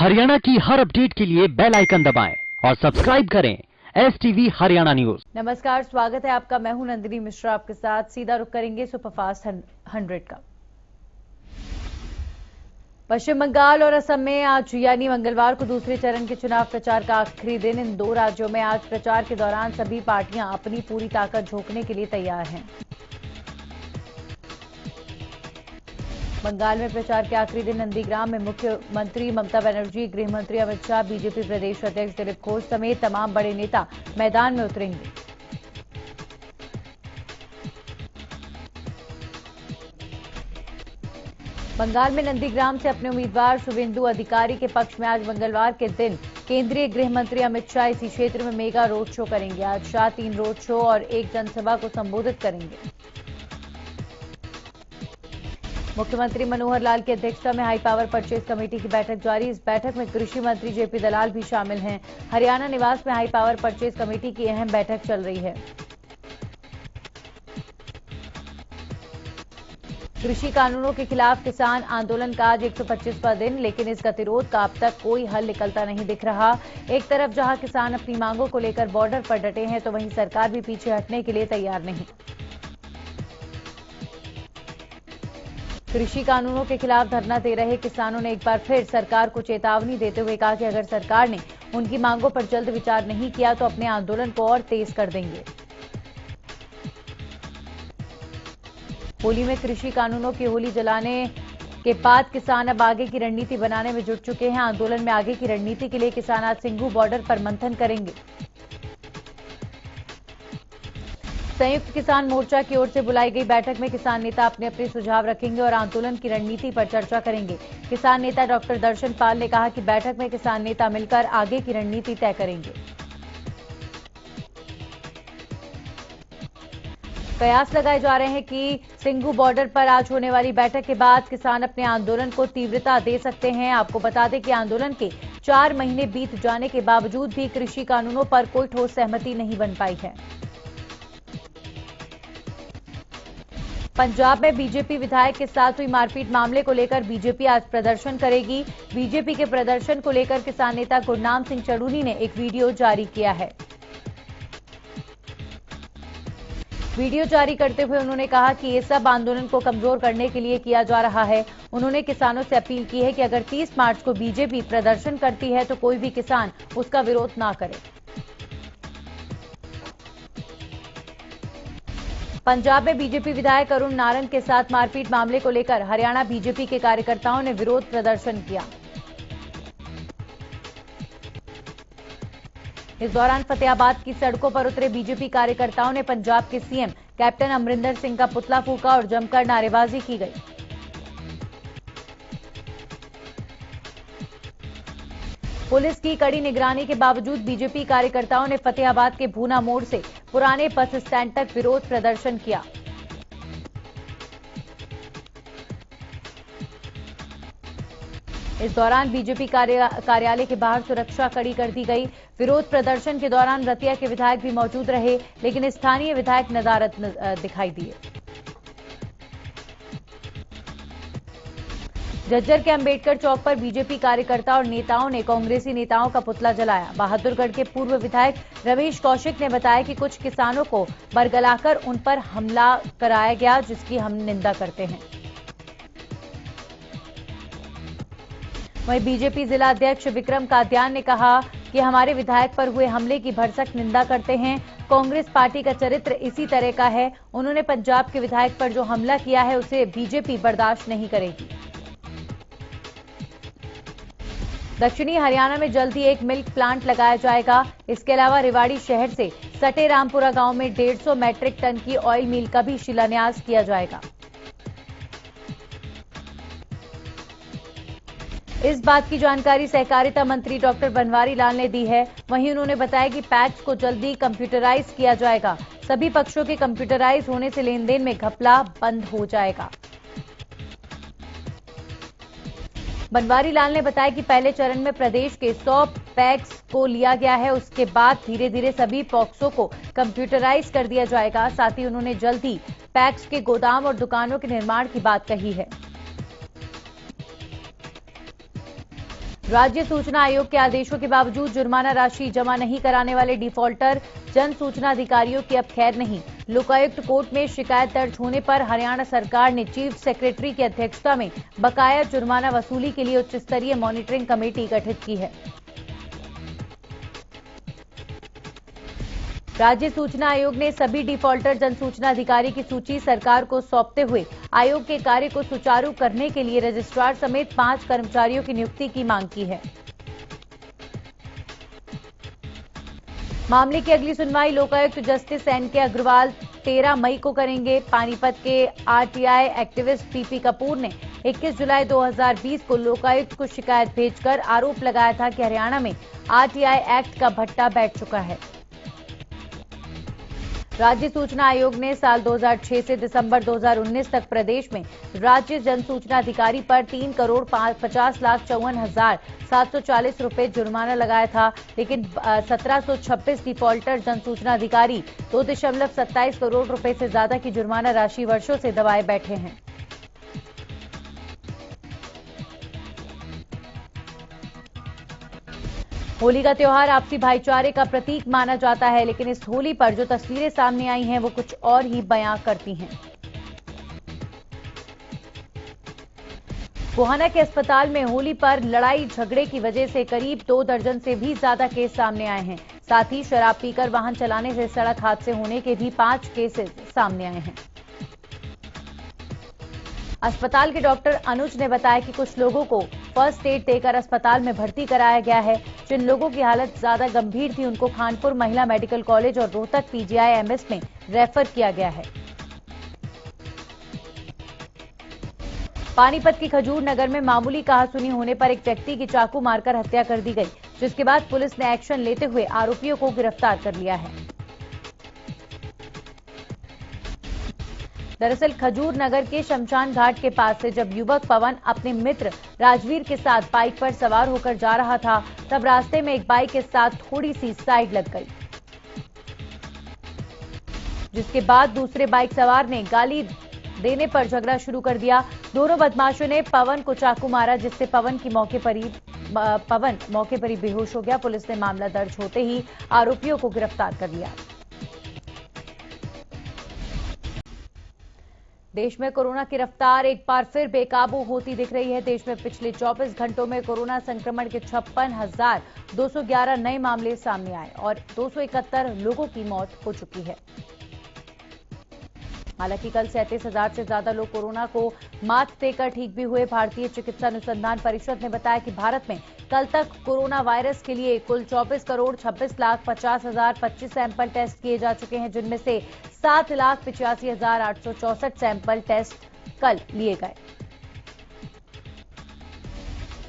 हरियाणा की हर अपडेट के लिए बेल आइकन दबाएं और सब्सक्राइब करें STV हरियाणा न्यूज। नमस्कार, स्वागत है आपका। मैं हूं नंदिनी मिश्रा, आपके साथ सीधा रुख करेंगे सुपरफास्ट 100 का। पश्चिम बंगाल और असम में आज यानी मंगलवार को दूसरे चरण के चुनाव प्रचार का आखिरी दिन। इन दो राज्यों में आज प्रचार के दौरान सभी पार्टियां अपनी पूरी ताकत झोंकने के लिए तैयार हैं। बंगाल में प्रचार के आखिरी दिन नंदीग्राम में मुख्यमंत्री ममता बनर्जी, गृह मंत्री अमित शाह, बीजेपी प्रदेश अध्यक्ष दिलीप घोष समेत तमाम बड़े नेता मैदान में उतरेंगे। बंगाल में नंदीग्राम से अपने उम्मीदवार शुभेंदु अधिकारी के पक्ष में आज मंगलवार के दिन केंद्रीय गृह मंत्री अमित शाह इसी क्षेत्र में मेगा रोड शो करेंगे। आज शाह 3 रोड शो और 1 जनसभा को संबोधित करेंगे। मुख्यमंत्री मनोहर लाल की अध्यक्षता में हाई पावर परचेज कमेटी की बैठक जारी। इस बैठक में कृषि मंत्री जेपी दलाल भी शामिल हैं। हरियाणा निवास में हाई पावर परचेज कमेटी की अहम बैठक चल रही है। कृषि कानूनों के खिलाफ किसान आंदोलन का आज 125वां दिन, लेकिन इस गतिरोध का अब तक कोई हल निकलता नहीं दिख रहा। एक तरफ जहां किसान अपनी मांगों को लेकर बॉर्डर पर डटे हैं, तो वहीं सरकार भी पीछे हटने के लिए तैयार नहीं। कृषि कानूनों के खिलाफ धरना दे रहे किसानों ने एक बार फिर सरकार को चेतावनी देते हुए कहा कि अगर सरकार ने उनकी मांगों पर जल्द विचार नहीं किया तो अपने आंदोलन को और तेज कर देंगे। होली में कृषि कानूनों की होली जलाने के बाद किसान अब आगे की रणनीति बनाने में जुट चुके हैं। आंदोलन में आगे की रणनीति के लिए किसान आज सिंघू बॉर्डर पर मंथन करेंगे। संयुक्त किसान मोर्चा की ओर से बुलाई गई बैठक में किसान नेता अपने अपने सुझाव रखेंगे और आंदोलन की रणनीति पर चर्चा करेंगे। किसान नेता डॉक्टर दर्शन पाल ने कहा कि बैठक में किसान नेता मिलकर आगे की रणनीति तय करेंगे। कयास लगाए जा रहे हैं कि सिंघू बॉर्डर पर आज होने वाली बैठक के बाद किसान अपने आंदोलन को तीव्रता दे सकते हैं। आपको बता दें कि आंदोलन के 4 महीने बीत जाने के बावजूद भी कृषि कानूनों पर कोई ठोस सहमति नहीं बन पाई है। पंजाब में बीजेपी विधायक के साथ हुई मारपीट मामले को लेकर बीजेपी आज प्रदर्शन करेगी। बीजेपी के प्रदर्शन को लेकर किसान नेता गुरनाम सिंह चढ़ूनी ने एक वीडियो जारी किया है। वीडियो जारी करते हुए उन्होंने कहा कि ये सब आंदोलन को कमजोर करने के लिए किया जा रहा है। उन्होंने किसानों से अपील की है कि अगर 30 मार्च को बीजेपी प्रदर्शन करती है तो कोई भी किसान उसका विरोध ना करे। पंजाब में बीजेपी विधायक अरुण नारंग के साथ मारपीट मामले को लेकर हरियाणा बीजेपी के कार्यकर्ताओं ने विरोध प्रदर्शन किया। इस दौरान फतेहाबाद की सड़कों पर उतरे बीजेपी कार्यकर्ताओं ने पंजाब के सीएम कैप्टन अमरिंदर सिंह का पुतला फूंका और जमकर नारेबाजी की गई। पुलिस की कड़ी निगरानी के बावजूद बीजेपी कार्यकर्ताओं ने फतेहाबाद के भूना मोड़ से पुराने बस स्टैंड तक विरोध प्रदर्शन किया। इस दौरान बीजेपी कार्यालय के बाहर सुरक्षा कड़ी कर दी गई। विरोध प्रदर्शन के दौरान रतिया के विधायक भी मौजूद रहे, लेकिन स्थानीय विधायक नदारद दिखाई दिए। झज्जर के अंबेडकर चौक पर बीजेपी कार्यकर्ता और नेताओं ने कांग्रेसी नेताओं का पुतला जलाया। बहादुरगढ़ के पूर्व विधायक रमेश कौशिक ने बताया कि कुछ किसानों को बरगलाकर उन पर हमला कराया गया, जिसकी हम निंदा करते हैं। वहीं बीजेपी जिला अध्यक्ष विक्रम कादियान ने कहा कि हमारे विधायक पर हुए हमले की भरसक निंदा करते हैं। कांग्रेस पार्टी का चरित्र इसी तरह का है। उन्होंने पंजाब के विधायक पर जो हमला किया है उसे बीजेपी बर्दाश्त नहीं करेगी। दक्षिणी हरियाणा में जल्द ही एक मिल्क प्लांट लगाया जाएगा। इसके अलावा रेवाड़ी शहर से सटे रामपुरा गांव में 150 मैट्रिक टन की ऑयल मिल का भी शिलान्यास किया जाएगा। इस बात की जानकारी सहकारिता मंत्री डॉक्टर बनवारी लाल ने दी है। वहीं उन्होंने बताया कि पैक्स को जल्दी कंप्यूटराइज किया जाएगा। सभी पक्षों के कंप्यूटराइज होने से लेन देन में घपला बंद हो जाएगा। बनवारी लाल ने बताया कि पहले चरण में प्रदेश के 100 पैक्स को लिया गया है। उसके बाद धीरे धीरे सभी पॉक्सों को कंप्यूटराइज कर दिया जाएगा। साथ ही उन्होंने जल्द ही पैक्स के गोदाम और दुकानों के निर्माण की बात कही है। राज्य सूचना आयोग के आदेशों के बावजूद जुर्माना राशि जमा नहीं कराने वाले डिफॉल्टर जन सूचना अधिकारियों की अब खैर नहीं। लोकायुक्त कोर्ट में शिकायत दर्ज होने पर हरियाणा सरकार ने चीफ सेक्रेटरी की अध्यक्षता में बकाया जुर्माना वसूली के लिए उच्च स्तरीय मॉनिटरिंग कमेटी गठित की है। राज्य सूचना आयोग ने सभी डिफॉल्टर जन सूचना अधिकारी की सूची सरकार को सौंपते हुए आयोग के कार्य को सुचारू करने के लिए रजिस्ट्रार समेत 5 कर्मचारियों की नियुक्ति की मांग की है। मामले की अगली सुनवाई लोकायुक्त जस्टिस एनके अग्रवाल 13 मई को करेंगे। पानीपत के आरटीआई एक्टिविस्ट पीपी कपूर ने 21 जुलाई 2020 को लोकायुक्त को शिकायत भेजकर आरोप लगाया था कि हरियाणा में आरटीआई एक्ट का भट्टा बैठ चुका है। राज्य सूचना आयोग ने साल 2006 से दिसंबर 2019 तक प्रदेश में राज्य जन सूचना अधिकारी पर 3,50,54,740 रुपए जुर्माना लगाया था, लेकिन 1726 डिफॉल्टर जन सूचना अधिकारी 2.27 करोड़ रुपए से ज्यादा की जुर्माना राशि वर्षों से दबाए बैठे हैं। होली का त्योहार आपसी भाईचारे का प्रतीक माना जाता है, लेकिन इस होली पर जो तस्वीरें सामने आई हैं वो कुछ और ही बयां करती हैं। गोहाना के अस्पताल में होली पर लड़ाई झगड़े की वजह से करीब 2 दर्जन से भी ज्यादा केस सामने आए हैं। साथ ही शराब पीकर वाहन चलाने से सड़क हादसे होने के भी 5 केसेस सामने आए हैं। अस्पताल के डॉक्टर अनुज ने बताया कि कुछ लोगों को फर्स्ट एड देकर अस्पताल में भर्ती कराया गया है। जिन लोगों की हालत ज्यादा गंभीर थी उनको खानपुर महिला मेडिकल कॉलेज और रोहतक पीजीआईएमएस में रेफर किया गया है। पानीपत की खजूर नगर में मामूली कहासुनी होने पर एक व्यक्ति की चाकू मारकर हत्या कर दी गई, जिसके बाद पुलिस ने एक्शन लेते हुए आरोपियों को गिरफ्तार कर लिया है। दरअसल खजूर नगर के शमशान घाट के पास से जब युवक पवन अपने मित्र राजवीर के साथ बाइक पर सवार होकर जा रहा था, तब रास्ते में एक बाइक के साथ थोड़ी सी साइड लग गई, जिसके बाद दूसरे बाइक सवार ने गाली देने पर झगड़ा शुरू कर दिया। दोनों बदमाशों ने पवन को चाकू मारा, जिससे पवन मौके पर ही बेहोश हो गया। पुलिस ने मामला दर्ज होते ही आरोपियों को गिरफ्तार कर लिया। देश में कोरोना की रफ्तार एक बार फिर बेकाबू होती दिख रही है। देश में पिछले 24 घंटों में कोरोना संक्रमण के 56,211 नए मामले सामने आए और 271 लोगों की मौत हो चुकी है। हालांकि कल 37,000 से ज्यादा लोग कोरोना को मात देकर ठीक भी हुए। भारतीय चिकित्सा अनुसंधान परिषद ने बताया कि भारत में कल तक कोरोना वायरस के लिए कुल 24,26,50,025 सैंपल टेस्ट किए जा चुके हैं, जिनमें से 7,85,864 सैंपल टेस्ट कल लिए गए।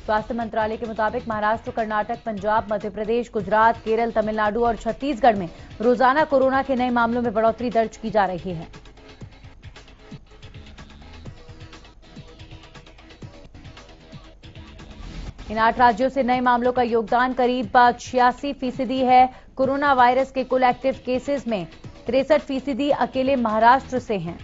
स्वास्थ्य मंत्रालय के मुताबिक महाराष्ट्र, कर्नाटक, पंजाब, मध्य प्रदेश, गुजरात, केरल, तमिलनाडु और छत्तीसगढ़ में रोजाना कोरोना के नए मामलों में बढ़ोतरी दर्ज की जा रही है। इन 8 राज्यों से नए मामलों का योगदान करीब 86% है। कोरोना वायरस के कुल एक्टिव केसेस में 63% अकेले महाराष्ट्र से हैं।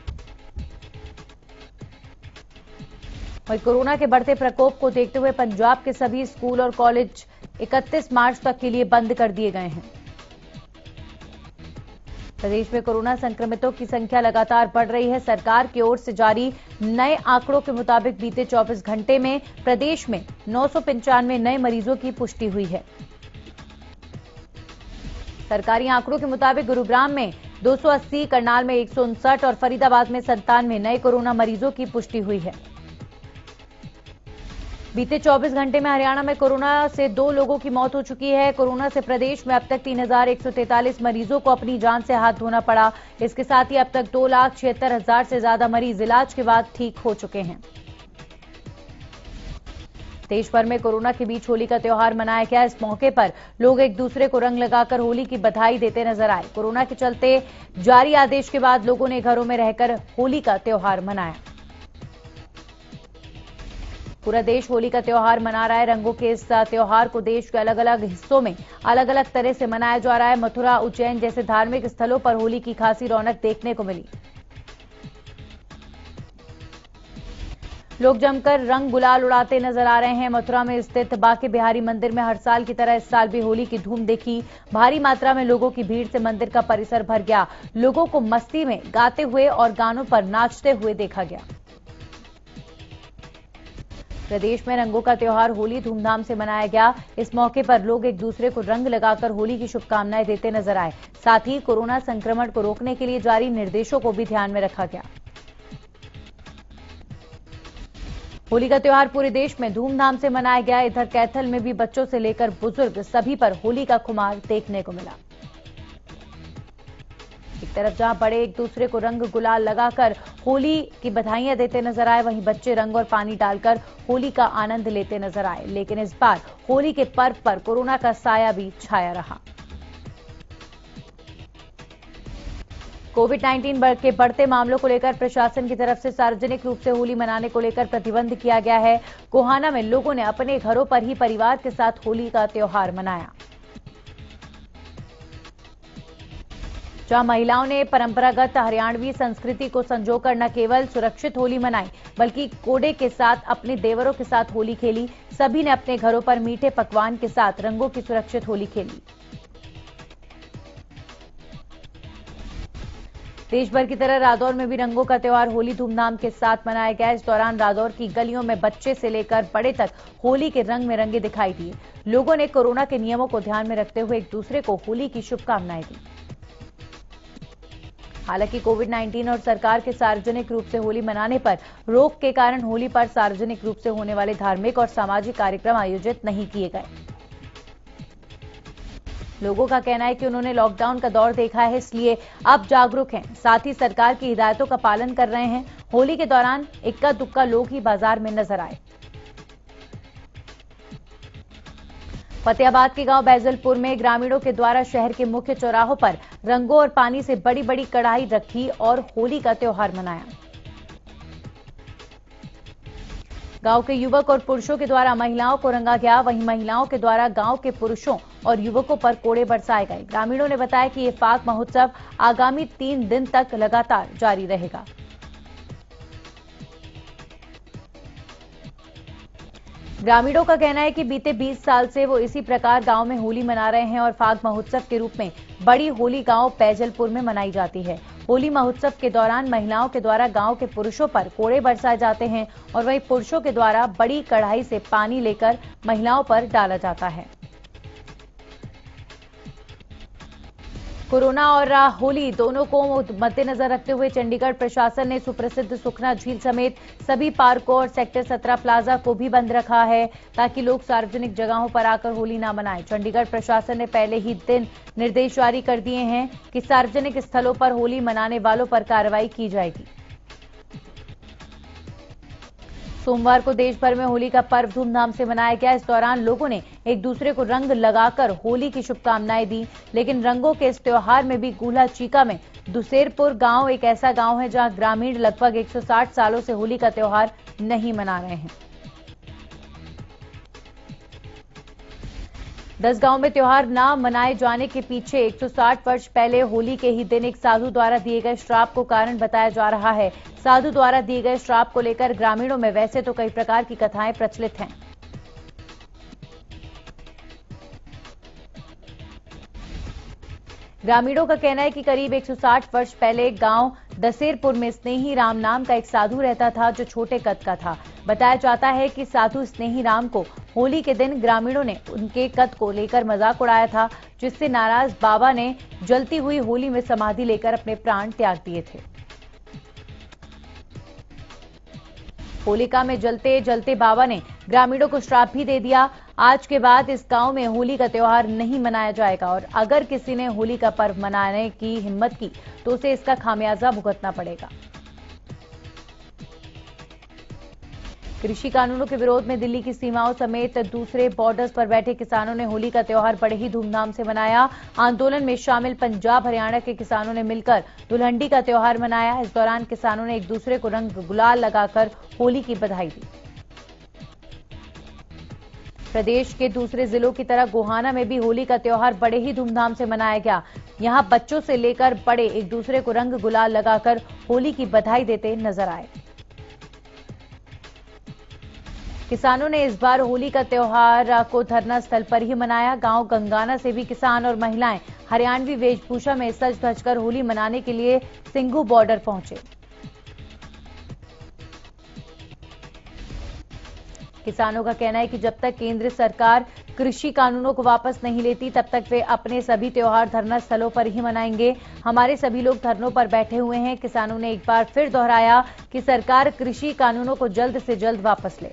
और कोरोना के बढ़ते प्रकोप को देखते हुए पंजाब के सभी स्कूल और कॉलेज 31 मार्च तक के लिए बंद कर दिए गए हैं। प्रदेश में कोरोना संक्रमितों की संख्या लगातार बढ़ रही है। सरकार की ओर से जारी नए आंकड़ों के मुताबिक बीते 24 घंटे में प्रदेश में 995 नए मरीजों की पुष्टि हुई है। सरकारी आंकड़ों के मुताबिक गुरुग्राम में 280, करनाल में 159 और फरीदाबाद में 97 नए कोरोना मरीजों की पुष्टि हुई है। बीते 24 घंटे में हरियाणा में कोरोना से 2 लोगों की मौत हो चुकी है। कोरोना से प्रदेश में अब तक 3,143 मरीजों को अपनी जान से हाथ धोना पड़ा। इसके साथ ही अब तक 2,76,000 से ज्यादा मरीज इलाज के बाद ठीक हो चुके हैं। देश भर में कोरोना के बीच होली का त्योहार मनाया गया। इस मौके पर लोग एक दूसरे को रंग लगाकर होली की बधाई देते नजर आए। कोरोना के चलते जारी आदेश के बाद लोगों ने घरों में रहकर होली का त्योहार मनाया। पूरा देश होली का त्योहार मना रहा है। रंगों के इस त्योहार को देश के अलग अलग हिस्सों में अलग अलग तरह से मनाया जा रहा है। मथुरा, उज्जैन जैसे धार्मिक स्थलों पर होली की खासी रौनक देखने को मिली। लोग जमकर रंग गुलाल उड़ाते नजर आ रहे हैं। मथुरा में स्थित बांके बिहारी मंदिर में हर साल की तरह इस साल भी होली की धूम देखी। भारी मात्रा में लोगों की भीड़ से मंदिर का परिसर भर गया। लोगों को मस्ती में गाते हुए और गानों पर नाचते हुए देखा गया। प्रदेश में रंगों का त्योहार होली धूमधाम से मनाया गया। इस मौके पर लोग एक दूसरे को रंग लगाकर होली की शुभकामनाएं देते नजर आए। साथ ही कोरोना संक्रमण को रोकने के लिए जारी निर्देशों को भी ध्यान में रखा गया। होली का त्योहार पूरे देश में धूमधाम से मनाया गया। इधर कैथल में भी बच्चों से लेकर बुजुर्ग सभी पर होली का खुमार देखने को मिला। एक तरफ जहां बड़े एक दूसरे को रंग गुलाल लगाकर होली की बधाइयां देते नजर आए, वहीं बच्चे रंग और पानी डालकर होली का आनंद लेते नजर आए। लेकिन इस बार होली के पर्व पर कोरोना का साया भी छाया रहा। कोविड-19 के बढ़ते मामलों को लेकर प्रशासन की तरफ से सार्वजनिक रूप से होली मनाने को लेकर प्रतिबंध किया गया है। गोहाना में लोगों ने अपने घरों पर ही परिवार के साथ होली का त्योहार मनाया। जहां महिलाओं ने परंपरागत हरियाणवी संस्कृति को संजोकर न केवल सुरक्षित होली मनाई, बल्कि कोडे के साथ अपने देवरों के साथ होली खेली। सभी ने अपने घरों पर मीठे पकवान के साथ रंगों की सुरक्षित होली खेली। देश भर की तरह रादौर में भी रंगों का त्योहार होली धूमधाम के साथ मनाया गया। इस दौरान रादौर की गलियों में बच्चे से लेकर बड़े तक होली के रंग में रंगे दिखाई दिए। लोगों ने कोरोना के नियमों को ध्यान में रखते हुए एक दूसरे को होली की शुभकामनाएं दी। हालांकि कोविड-19 और सरकार के सार्वजनिक रूप से होली मनाने पर रोक के कारण होली पर सार्वजनिक रूप से होने वाले धार्मिक और सामाजिक कार्यक्रम आयोजित नहीं किए गए। लोगों का कहना है कि उन्होंने लॉकडाउन का दौर देखा है, इसलिए अब जागरूक हैं। साथ ही सरकार की हिदायतों का पालन कर रहे हैं। होली के दौरान इक्का दुक्का लोग ही बाजार में नजर आए। फतेहाबाद के गांव बैजलपुर में ग्रामीणों के द्वारा शहर के मुख्य चौराहों पर रंगों और पानी से बड़ी बड़ी कढ़ाई रखी और होली का त्योहार मनाया। गांव के युवक और पुरुषों के द्वारा महिलाओं को रंगा गया। वहीं महिलाओं के द्वारा गांव के पुरुषों और युवकों पर कोड़े बरसाए गए। ग्रामीणों ने बताया कि ये फाग महोत्सव आगामी 3 दिन तक लगातार जारी रहेगा। ग्रामीणों का कहना है कि बीते 20 साल से वो इसी प्रकार गांव में होली मना रहे हैं और फाग महोत्सव के रूप में बड़ी होली गांव बैजलपुर में मनाई जाती है। होली महोत्सव के दौरान महिलाओं के द्वारा गांव के पुरुषों पर कोड़े बरसाए जाते हैं और वहीं पुरुषों के द्वारा बड़ी कढ़ाई से पानी लेकर महिलाओं पर डाला जाता है। कोरोना और होली दोनों को मद्देनजर रखते हुए चंडीगढ़ प्रशासन ने सुप्रसिद्ध सुखना झील समेत सभी पार्कों और सेक्टर 17 प्लाजा को भी बंद रखा है, ताकि लोग सार्वजनिक जगहों पर आकर होली न मनाएं। चंडीगढ़ प्रशासन ने पहले ही दिन निर्देश जारी कर दिए हैं कि सार्वजनिक स्थलों पर होली मनाने वालों पर कार्रवाई की जाएगी। सोमवार को देश भर में होली का पर्व धूमधाम से मनाया गया। इस दौरान लोगों ने एक दूसरे को रंग लगाकर होली की शुभकामनाएं दी। लेकिन रंगों के इस त्योहार में भी गुला चीका में दुसेरपुर गांव एक ऐसा गांव है जहां ग्रामीण लगभग 160 सालों से होली का त्योहार नहीं मना रहे हैं। 10 गांव में त्योहार न मनाए जाने के पीछे 160 वर्ष पहले होली के ही दिन एक साधु द्वारा दिए गए श्राप को कारण बताया जा रहा है। साधु द्वारा दिए गए श्राप को लेकर ग्रामीणों में वैसे तो कई प्रकार की कथाएं प्रचलित हैं। ग्रामीणों का कहना है कि करीब 160 वर्ष पहले गांव दसेरपुर में स्नेही राम नाम का एक साधु रहता था, जो छोटे कद का था। बताया जाता है कि साधु स्नेही राम को होली के दिन ग्रामीणों ने उनके कद को लेकर मजाक उड़ाया था, जिससे नाराज बाबा ने जलती हुई होली में समाधि लेकर अपने प्राण त्याग दिए थे। होलिका में जलते जलते बाबा ने ग्रामीणों को श्राप भी दे दिया। आज के बाद इस गांव में होली का त्योहार नहीं मनाया जाएगा और अगर किसी ने होली का पर्व मनाने की हिम्मत की तो उसे इसका खामियाजा भुगतना पड़ेगा। कृषि कानूनों के विरोध में दिल्ली की सीमाओं समेत दूसरे बॉर्डर्स पर बैठे किसानों ने होली का त्योहार बड़े ही धूमधाम से मनाया। आंदोलन में शामिल पंजाब हरियाणा के किसानों ने मिलकर दुल्हंडी का त्योहार मनाया। इस दौरान किसानों ने एक दूसरे को रंग गुलाल लगाकर होली की बधाई दी। प्रदेश के दूसरे जिलों की तरह गोहाना में भी होली का त्योहार बड़े ही धूमधाम से मनाया गया। यहां बच्चों से लेकर बड़े एक दूसरे को रंग गुलाल लगाकर होली की बधाई देते नजर आए। किसानों ने इस बार होली का त्योहार को धरना स्थल पर ही मनाया। गांव गंगाना से भी किसान और महिलाएं हरियाणवी वेशभूषा में सज धज कर होली मनाने के लिए सिंघू बॉर्डर पहुंचे। किसानों का कहना है कि जब तक केंद्र सरकार कृषि कानूनों को वापस नहीं लेती तब तक वे अपने सभी त्योहार धरना स्थलों पर ही मनाएंगे। हमारे सभी लोग धरनों पर बैठे हुए हैं। किसानों ने एक बार फिर दोहराया कि सरकार कृषि कानूनों को जल्द से जल्द वापस ले।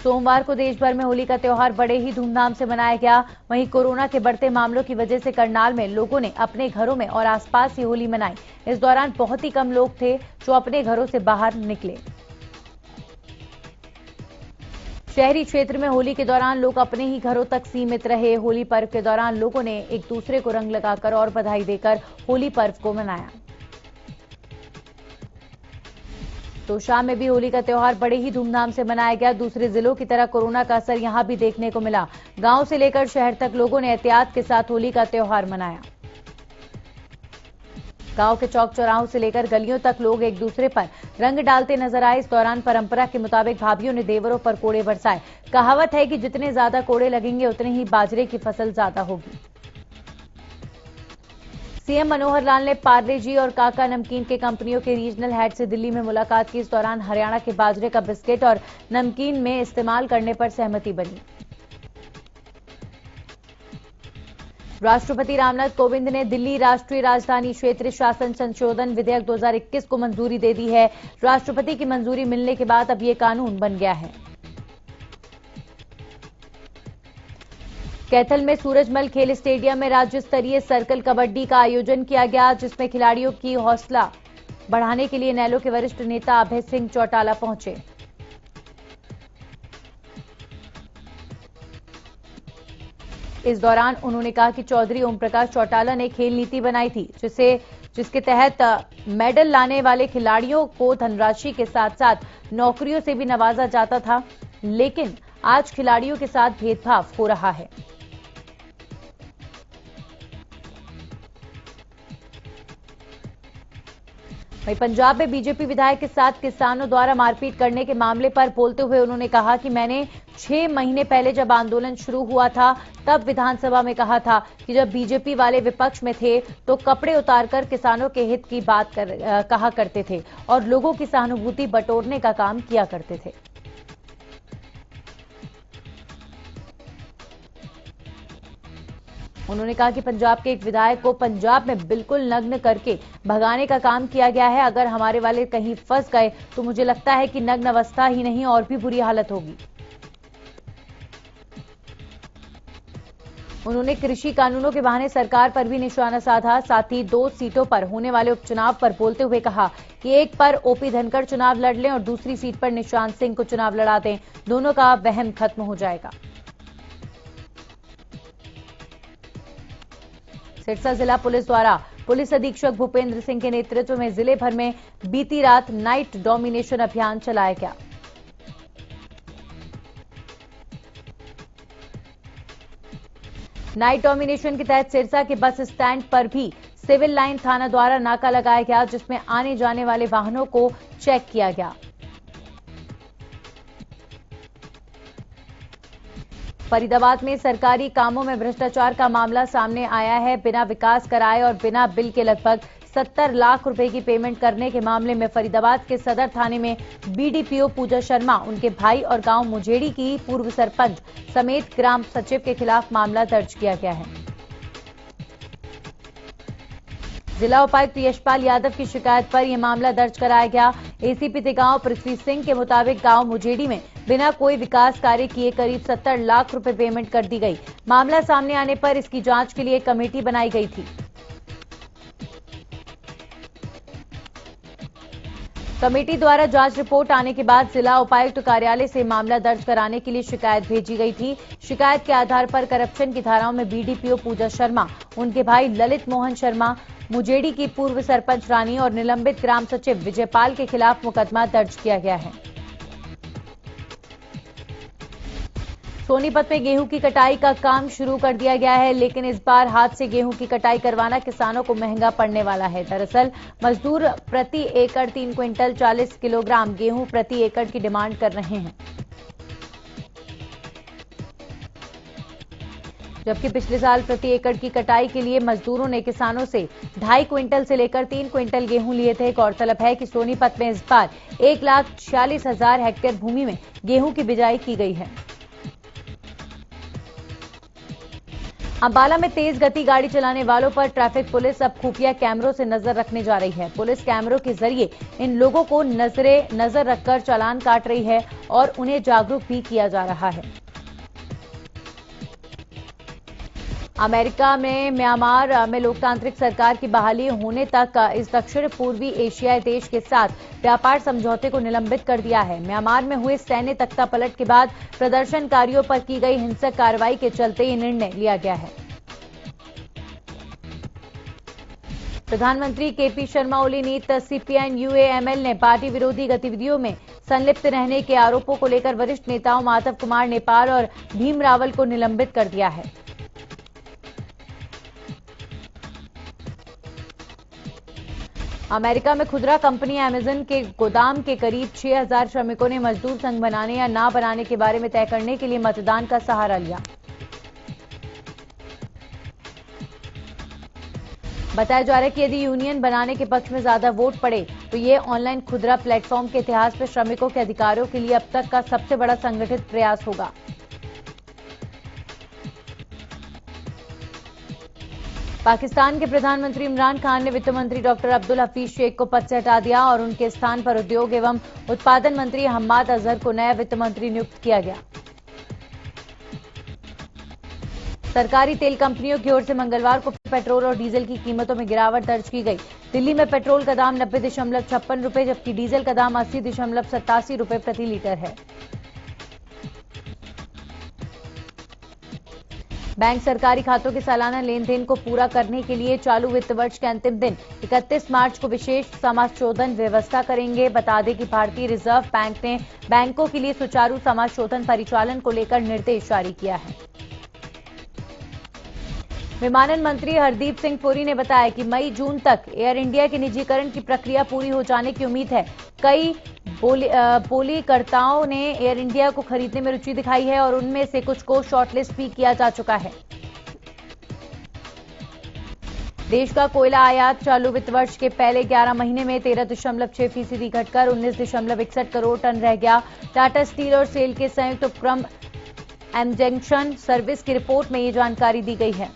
सोमवार को देश भर में होली का त्योहार बड़े ही धूमधाम से मनाया गया। वहीं कोरोना के बढ़ते मामलों की वजह से करनाल में लोगों ने अपने घरों में और आसपास ही होली मनाई। इस दौरान बहुत ही कम लोग थे जो अपने घरों से बाहर निकले। शहरी क्षेत्र में होली के दौरान लोग अपने ही घरों तक सीमित रहे। होली पर्व के दौरान लोगों ने एक दूसरे को रंग लगाकर और बधाई देकर होली पर्व को मनाया। तो शाम में भी होली का त्योहार बड़े ही धूमधाम से मनाया गया। दूसरे जिलों की तरह कोरोना का असर यहां भी देखने को मिला। गांव से लेकर शहर तक लोगों ने एहतियात के साथ होली का त्योहार मनाया। गांव के चौक चौराहों से लेकर गलियों तक लोग एक दूसरे पर रंग डालते नजर आए। इस दौरान परंपरा के मुताबिक भाभीयों ने देवरों पर कोड़े बरसाए। कहावत है कि जितने ज्यादा कोड़े लगेंगे उतने ही बाजरे की फसल ज्यादा होगी। सीएम मनोहर लाल ने पार्ले जी और काका नमकीन के कंपनियों के रीजनल हेड से दिल्ली में मुलाकात की। इस दौरान हरियाणा के बाजरे का बिस्किट और नमकीन में इस्तेमाल करने पर सहमति बनी। राष्ट्रपति रामनाथ कोविंद ने दिल्ली राष्ट्रीय राजधानी क्षेत्र शासन संशोधन विधेयक 2021 को मंजूरी दे दी है। राष्ट्रपति की मंजूरी मिलने के बाद अब ये कानून बन गया है। कैथल में सूरजमल खेल स्टेडियम में राज्य स्तरीय सर्कल कबड्डी का आयोजन किया गया, जिसमें खिलाड़ियों की हौसला बढ़ाने के लिए नैलो के वरिष्ठ नेता अभय सिंह चौटाला पहुंचे। इस दौरान उन्होंने कहा कि चौधरी ओम प्रकाश चौटाला ने खेल नीति बनाई थी जिसके तहत मेडल लाने वाले खिलाड़ियों को धनराशि के साथ साथ नौकरियों से भी नवाजा जाता था, लेकिन आज खिलाड़ियों के साथ भेदभाव हो रहा है। वहीं पंजाब में बीजेपी विधायक के साथ किसानों द्वारा मारपीट करने के मामले पर बोलते हुए उन्होंने कहा कि मैंने 6 महीने पहले जब आंदोलन शुरू हुआ था तब विधानसभा में कहा था कि जब बीजेपी वाले विपक्ष में थे तो कपड़े उतारकर किसानों के हित की बात कहा करते थे और लोगों की सहानुभूति बटोरने का काम किया करते थे। उन्होंने कहा कि पंजाब के एक विधायक को पंजाब में बिल्कुल नग्न करके भगाने का काम किया गया है। अगर हमारे वाले कहीं फंस गए तो मुझे लगता है कि नग्न अवस्था ही नहीं और भी बुरी हालत होगी। उन्होंने कृषि कानूनों के बहाने सरकार पर भी निशाना साधा। साथ ही 2 सीटों पर होने वाले उपचुनाव पर बोलते हुए कहा कि एक पर ओपी धनखड़ चुनाव लड़ लें और दूसरी सीट पर निशांत सिंह को चुनाव लड़ा दें, दोनों का वहम खत्म हो जाएगा। सिरसा जिला पुलिस द्वारा पुलिस अधीक्षक भूपेंद्र सिंह के नेतृत्व में जिले भर में बीती रात नाइट डोमिनेशन अभियान चलाया गया। नाइट डोमिनेशन के तहत सिरसा के बस स्टैंड पर भी सिविल लाइन थाना द्वारा नाका लगाया गया, जिसमें आने जाने वाले वाहनों को चेक किया गया। फरीदाबाद में सरकारी कामों में भ्रष्टाचार का मामला सामने आया है। बिना विकास कराए और बिना बिल के लगभग 70 लाख रुपए की पेमेंट करने के मामले में फरीदाबाद के सदर थाने में बीडीपीओ पूजा शर्मा, उनके भाई और गांव मुजेड़ी की पूर्व सरपंच समेत ग्राम सचिव के खिलाफ मामला दर्ज किया गया है। जिला उपायुक्त यशपाल यादव की शिकायत पर यह मामला दर्ज कराया गया। एसीपी तिगांव पृथ्वी सिंह के मुताबिक गांव मुजेड़ी में बिना कोई विकास कार्य किए करीब 70 लाख रुपए पेमेंट कर दी गई। मामला सामने आने पर इसकी जांच के लिए कमेटी बनाई गई थी। कमेटी द्वारा जांच रिपोर्ट आने के बाद जिला उपायुक्त कार्यालय से मामला दर्ज कराने के लिए शिकायत भेजी गई थी। शिकायत के आधार पर करप्शन की धाराओं में बीडीपीओ पूजा शर्मा, उनके भाई ललित मोहन शर्मा, मुजेड़ी की पूर्व सरपंच रानी और निलंबित ग्राम सचिव विजयपाल के खिलाफ मुकदमा दर्ज किया गया है। सोनीपत में गेहूं की कटाई का काम शुरू कर दिया गया है, लेकिन इस बार हाथ से गेहूं की कटाई करवाना किसानों को महंगा पड़ने वाला है। दरअसल मजदूर प्रति एकड़ 3 क्विंटल 40 किलोग्राम गेहूं प्रति एकड़ की डिमांड कर रहे हैं, जबकि पिछले साल प्रति एकड़ की कटाई के लिए मजदूरों ने किसानों से 2.5 क्विंटल से लेकर 3 क्विंटल गेहूं लिए थे। गौरतलब है कि सोनीपत में इस बार 1,46,000 हेक्टेयर भूमि में गेहूं की बिजाई की गई है। अंबाला में तेज गति गाड़ी चलाने वालों पर ट्रैफिक पुलिस अब खुफिया कैमरों से नजर रखने जा रही है। पुलिस कैमरों के जरिए इन लोगों को नजर रखकर चालान काट रही है और उन्हें जागरूक भी किया जा रहा है। अमेरिका में म्यांमार में लोकतांत्रिक सरकार की बहाली होने तक इस दक्षिण पूर्वी एशियाई देश के साथ व्यापार समझौते को निलंबित कर दिया है। म्यांमार में हुए सैन्य तख्तापलट के बाद प्रदर्शनकारियों पर की गई हिंसक कार्रवाई के चलते ये निर्णय लिया गया है। प्रधानमंत्री केपी शर्मा ओली नीत सीपीएन यूएएमएल ने पार्टी विरोधी गतिविधियों में संलिप्त रहने के आरोपों को लेकर वरिष्ठ नेताओं माधव कुमार नेपाल और भीम रावल को निलंबित कर दिया है। अमेरिका में खुदरा कंपनी अमेजन के गोदाम के करीब 6,000 श्रमिकों ने मजदूर संघ बनाने या ना बनाने के बारे में तय करने के लिए मतदान का सहारा लिया। बताया जा रहा है कि यदि यूनियन बनाने के पक्ष में ज्यादा वोट पड़े तो ये ऑनलाइन खुदरा प्लेटफॉर्म के इतिहास में श्रमिकों के अधिकारों के लिए अब तक का सबसे बड़ा संगठित प्रयास होगा। पाकिस्तान के प्रधानमंत्री इमरान खान ने वित्त मंत्री डॉक्टर अब्दुल हफीज शेख को पद से हटा दिया और उनके स्थान पर उद्योग एवं उत्पादन मंत्री हम्माद अजहर को नया वित्त मंत्री नियुक्त किया गया। सरकारी तेल कंपनियों की ओर से मंगलवार को पेट्रोल और डीजल की कीमतों में गिरावट दर्ज की गई। दिल्ली में पेट्रोल का दाम 90.56 रुपए जबकि डीजल का दाम 80.87 रुपए प्रति लीटर है। बैंक सरकारी खातों के सालाना लेन देन को पूरा करने के लिए चालू वित्त वर्ष के अंतिम दिन 31 मार्च को विशेष समाशोधन व्यवस्था करेंगे। बता दें कि भारतीय रिजर्व बैंक ने बैंकों के लिए सुचारू समाशोधन परिचालन को लेकर निर्देश जारी किया है। विमानन मंत्री हरदीप सिंह पुरी ने बताया कि मई जून तक एयर इंडिया के निजीकरण की प्रक्रिया पूरी हो जाने की उम्मीद है। कई बोलीकर्ताओं ने एयर इंडिया को खरीदने में रुचि दिखाई है और उनमें से कुछ को शॉर्टलिस्ट भी किया जा चुका है। देश का कोयला आयात चालू वित्त वर्ष के पहले 11 महीने में 13.6% घटकर 19.61 करोड़ टन रह गया। टाटा स्टील और सेल के संयुक्त उपक्रम एमजंक्शन सर्विस की रिपोर्ट में ये जानकारी दी गई है।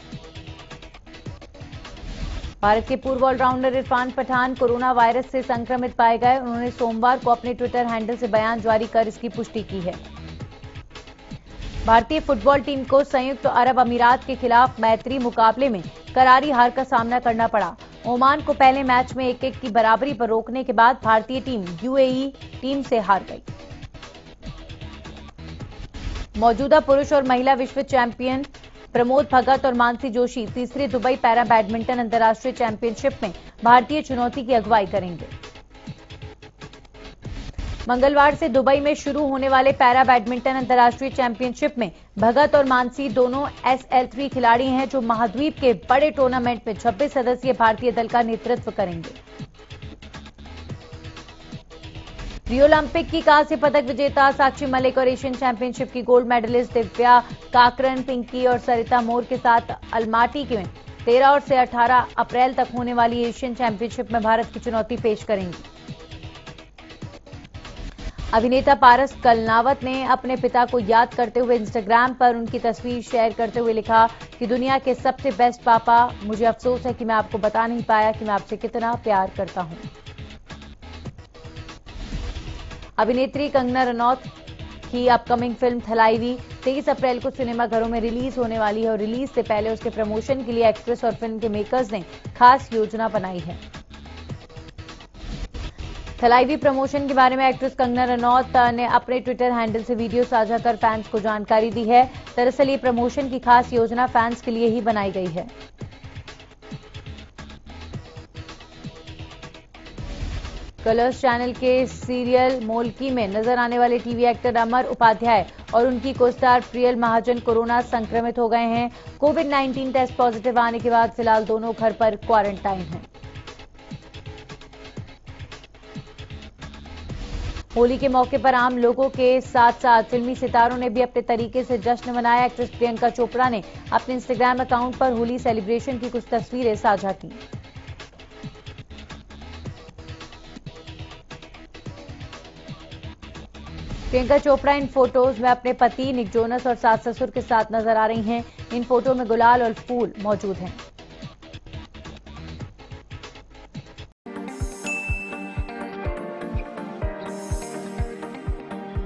भारत के पूर्व all rounder Irfan Pathan corona virus से संक्रमित पाए गए। उन्होंने सोमवार को अपने ट्विटर हैंडल से बयान जारी कर इसकी पुष्टि की है। भारतीय फुटबॉल टीम को संयुक्त अरब अमीरात के खिलाफ मैत्री मुकाबले में करारी हार का सामना करना पड़ा। ओमान को पहले मैच में 1-1 की बराबरी पर रोकने के बाद भारतीय टीम यूएई टीम से हार गई। मौजूदा पुरुष और महिला विश्व चैंपियन प्रमोद भगत और मानसी जोशी तीसरे दुबई पैरा बैडमिंटन अंतर्राष्ट्रीय चैंपियनशिप में भारतीय चुनौती की अगुवाई करेंगे। मंगलवार से दुबई में शुरू होने वाले पैरा बैडमिंटन अंतर्राष्ट्रीय चैंपियनशिप में भगत और मानसी दोनों SL3 खिलाड़ी हैं जो महाद्वीप के बड़े टूर्नामेंट में 26 सदस्यीय भारतीय दल का नेतृत्व करेंगे। रियो ओलंपिक की कांस्य पदक विजेता साक्षी मलिक और एशियन चैंपियनशिप की गोल्ड मेडलिस्ट दिव्या काकरन, पिंकी और सरिता मोर के साथ अलमाटी में 13 और से 18 अप्रैल तक होने वाली एशियन चैंपियनशिप में भारत की चुनौती पेश करेंगी। अभिनेता पारस कलनावत ने अपने पिता को याद करते हुए इंस्टाग्राम पर उनकी तस्वीर शेयर करते हुए लिखा कि दुनिया के सबसे बेस्ट पापा, मुझे अफसोस है कि मैं आपको बता नहीं पाया कि मैं आपसे कितना प्यार करता हूं। अभिनेत्री कंगना रनौत की अपकमिंग फिल्म थलाईवी 23 अप्रैल को सिनेमाघरों में रिलीज होने वाली है और रिलीज से पहले उसके प्रमोशन के लिए एक्ट्रेस और फिल्म के मेकर्स ने खास योजना बनाई है। थलाईवी प्रमोशन के बारे में एक्ट्रेस कंगना रनौत ने अपने ट्विटर हैंडल से वीडियो साझा कर फैंस को जानकारी दी है। दरअसल ये प्रमोशन की खास योजना फैंस के लिए ही बनाई गई है। कलर्स चैनल के सीरियल मोलकी में नजर आने वाले टीवी एक्टर अमर उपाध्याय और उनकी को-स्टार प्रियल महाजन कोरोना संक्रमित हो गए हैं। कोविड-19 टेस्ट पॉजिटिव आने के बाद फिलहाल दोनों घर पर क्वारंटाइन हैं। होली के मौके पर आम लोगों के साथ साथ फिल्मी सितारों ने भी अपने तरीके से जश्न मनाया। एक्ट्रेस प्रियंका चोपड़ा ने अपने इंस्टाग्राम अकाउंट पर होली सेलिब्रेशन की कुछ तस्वीरें साझा की। प्रियंका चोपड़ा इन फोटोज में अपने पति निक जोनस और सास ससुर के साथ नजर आ रही हैं। इन फोटो में गुलाल और फूल मौजूद हैं।